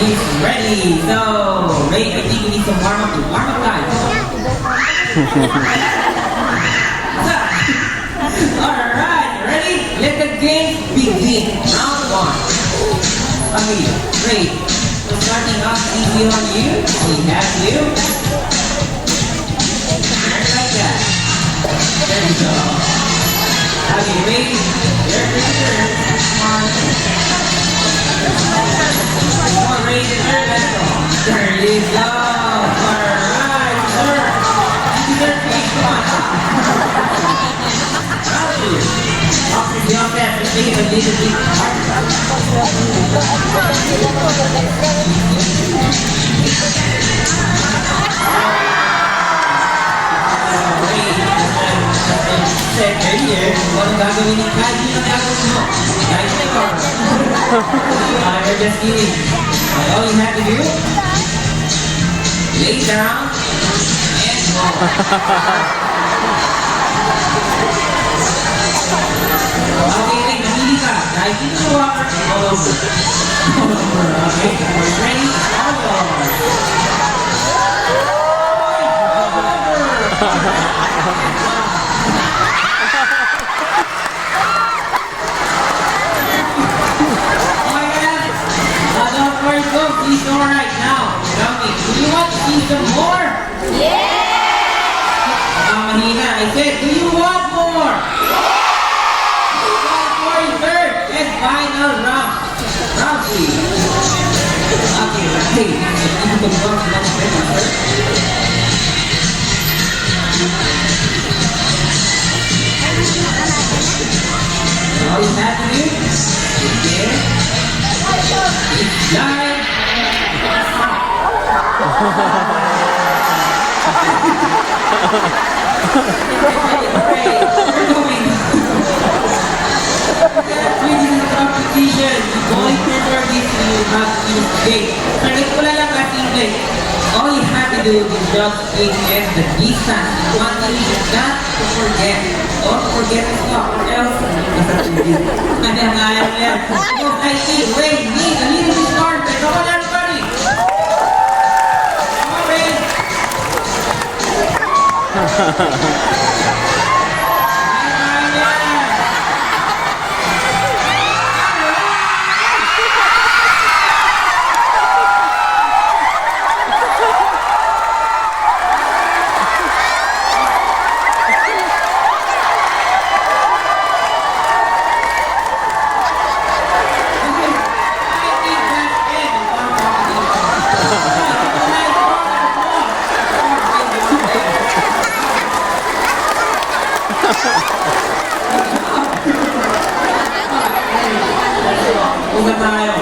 he's ready. So, Ray, I think we need some warm-up. Warm-up, guys. Alright, ready? Let the game begin. Round one. Okay, Ray. So starting off easy on you. We have you. Just like that. There we go. Okay, Ray. Your turn. Come on, Ray, your turn. Let's go. There you go. Alright, sir. You deserve to be. Come on. The offense is making a little bit said earlier, kung gagawin ni Kaji na gagawin mo. Guys, you're just kidding. All you have to do, lay down and go. Okay, wait, namili ka. Dive into the water, all over. All over, okay? We're ready, all over. Oh my God. Don't worry, go. Please go right now. Tell me, do you want to see some more? Yeah! Mahina, I said, do you want more? Final round. Round 3. Okay, hey, you can go to the next all you have to do is get live. Competition, going forward this you have to take. Pero wala lang kasimple. All you have to do is just guess the distance. One thing is not to forget. Don't forget to stop or else kanya nga yan. So I see, wait, need a little bit started. Come on everybody. Come on, Ray. Una tayo.